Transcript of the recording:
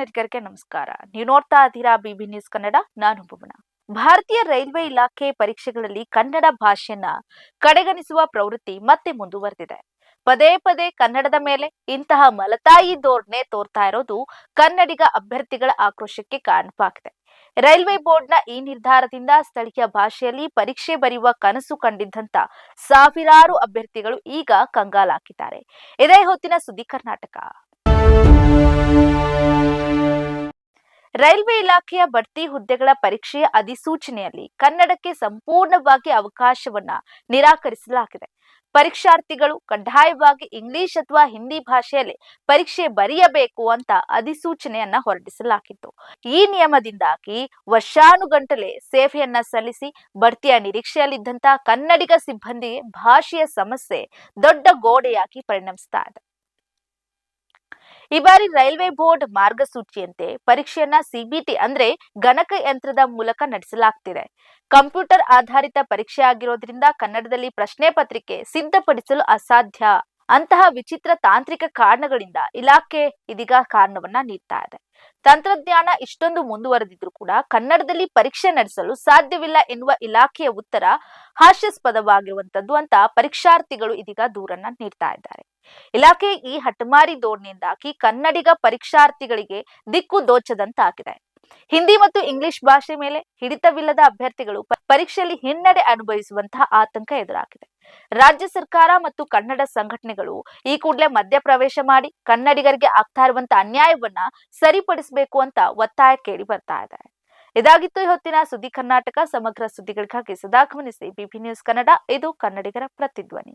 ಕನ್ನಡಿಗರಿಗೆ ನಮಸ್ಕಾರ. ನೀವು ನೋಡ್ತಾ ಇದ್ದೀರಾ ಬಿಬಿ ನ್ಯೂಸ್ ಕನ್ನಡ. ನಾನು ಭುವನ. ಭಾರತೀಯ ರೈಲ್ವೆ ಇಲಾಖೆ ಪರೀಕ್ಷೆಗಳಲ್ಲಿ ಕನ್ನಡ ಭಾಷೆಯನ್ನ ಕಡೆಗಣಿಸುವ ಪ್ರವೃತ್ತಿ ಮತ್ತೆ ಮುಂದುವರೆದಿದೆ. ಪದೇ ಪದೇ ಕನ್ನಡದ ಮೇಲೆ ಇಂತಹ ಮಲತಾಯಿ ಧೋರಣೆ ತೋರ್ತಾ ಇರೋದು ಕನ್ನಡಿಗ ಅಭ್ಯರ್ಥಿಗಳ ಆಕ್ರೋಶಕ್ಕೆ ಕಾರಣವಾಗಿದೆ. ರೈಲ್ವೆ ಬೋರ್ಡ್ನ ಈ ನಿರ್ಧಾರದಿಂದ ಸ್ಥಳೀಯ ಭಾಷೆಯಲ್ಲಿ ಪರೀಕ್ಷೆ ಬರೆಯುವ ಕನಸು ಕಂಡಿದ್ದಂತ ಸಾವಿರಾರು ಅಭ್ಯರ್ಥಿಗಳು ಈಗ ಕಂಗಾಲಾಗಿದ್ದಾರೆ. ಇದೇ ಹೊತ್ತಿನ ಸುದ್ದಿ ಕರ್ನಾಟಕ. ರೈಲ್ವೆ ಇಲಾಖೆಯ ಬಡ್ತಿ ಹುದ್ದೆಗಳ ಪರೀಕ್ಷೆಯ ಅಧಿಸೂಚನೆಯಲ್ಲಿ ಕನ್ನಡಕ್ಕೆ ಸಂಪೂರ್ಣವಾಗಿ ಅವಕಾಶವನ್ನ ನಿರಾಕರಿಸಲಾಗಿದೆ. ಪರೀಕ್ಷಾರ್ಥಿಗಳು ಕಡ್ಡಾಯವಾಗಿ ಇಂಗ್ಲಿಷ್ ಅಥವಾ ಹಿಂದಿ ಭಾಷೆಯಲ್ಲಿ ಪರೀಕ್ಷೆ ಬರೆಯಬೇಕು ಅಂತ ಅಧಿಸೂಚನೆಯನ್ನ ಹೊರಡಿಸಲಾಗಿತ್ತು. ಈ ನಿಯಮದಿಂದಾಗಿ ವರ್ಷಾನುಗಂಟಲೆ ಸೇವೆಯನ್ನ ಸಲ್ಲಿಸಿ ಬಡ್ತಿಯ ನಿರೀಕ್ಷೆಯಲ್ಲಿದ್ದಂತ ಕನ್ನಡಿಗ ಸಿಬ್ಬಂದಿಗೆ ಭಾಷೆಯ ಸಮಸ್ಯೆ ದೊಡ್ಡ ಗೋಡೆಯಾಗಿ ಪರಿಣಮಿಸ್ತಾ ಇದೆ. ಈ ಬಾರಿ ರೈಲ್ವೆ ಬೋರ್ಡ್ ಮಾರ್ಗಸೂಚಿಯಂತೆ ಪರೀಕ್ಷೆಯನ್ನ ಸಿಬಿಟಿ ಅಂದ್ರೆ ಗಣಕಯಂತ್ರದ ಮೂಲಕ ನಡೆಸಲಾಗ್ತಿದೆ. ಕಂಪ್ಯೂಟರ್ ಆಧಾರಿತ ಪರೀಕ್ಷೆ ಆಗಿರೋದ್ರಿಂದ ಕನ್ನಡದಲ್ಲಿ ಪ್ರಶ್ನೆ ಪತ್ರಿಕೆ ಸಿದ್ಧಪಡಿಸಲು ಅಸಾಧ್ಯ. ಅಂತಹ ವಿಚಿತ್ರ ತಾಂತ್ರಿಕ ಕಾರಣಗಳಿಂದ ಇಲಾಖೆ ಇದೀಗ ಕಾರಣವನ್ನ ನೀಡ್ತಾ ಇದೆ. ತಂತ್ರಜ್ಞಾನ ಇಷ್ಟೊಂದು ಮುಂದುವರೆದಿದ್ರು ಕೂಡ ಕನ್ನಡದಲ್ಲಿ ಪರೀಕ್ಷೆ ನಡೆಸಲು ಸಾಧ್ಯವಿಲ್ಲ ಎನ್ನುವ ಇಲಾಖೆಯ ಉತ್ತರ ಹಾಸ್ಯಾಸ್ಪದವಾಗಿರುವಂತದ್ದು ಅಂತ ಪರೀಕ್ಷಾರ್ಥಿಗಳು ಇದೀಗ ದೂರನ್ನ ನೀಡ್ತಾ ಇದ್ದಾರೆ. ಇಲಾಖೆ ಈ ಹಠಮಾರಿ ಧೋರಣೆಯಿಂದಾಗಿ ಕನ್ನಡಿಗ ಪರೀಕ್ಷಾರ್ಥಿಗಳಿಗೆ ದಿಕ್ಕು ದೋಚದಂತಾಗಿದೆ. ಹಿಂದಿ ಮತ್ತು ಇಂಗ್ಲಿಷ್ ಭಾಷೆ ಮೇಲೆ ಹಿಡಿತವಿಲ್ಲದ ಅಭ್ಯರ್ಥಿಗಳು ಪರೀಕ್ಷೆಯಲ್ಲಿ ಹಿನ್ನಡೆ ಅನುಭವಿಸುವಂತಹ ಆತಂಕ ಎದುರಾಗಿದೆ. ರಾಜ್ಯ ಸರ್ಕಾರ ಮತ್ತು ಕನ್ನಡ ಸಂಘಟನೆಗಳು ಈ ಕೂಡಲೇ ಮಧ್ಯಪ್ರವೇಶ ಮಾಡಿ ಕನ್ನಡಿಗರಿಗೆ ಆಗ್ತಾ ಇರುವಂತಹ ಅನ್ಯಾಯವನ್ನ ಸರಿಪಡಿಸಬೇಕು ಅಂತ ಒತ್ತಾಯ ಕೇಳಿ ಬರ್ತಾ ಇದೆ. ಇದಾಗಿತ್ತು ಹೊತ್ತಿನ ಸುದ್ದಿ ಕರ್ನಾಟಕ. ಸಮಗ್ರ ಸುದ್ದಿಗಳಿಗಾಗಿ ಸದಾ ಗಮನಿಸಿ ಬಿಬಿ ನ್ಯೂಸ್ ಕನ್ನಡ. ಇದು ಕನ್ನಡಿಗರ ಪ್ರತಿಧ್ವನಿ.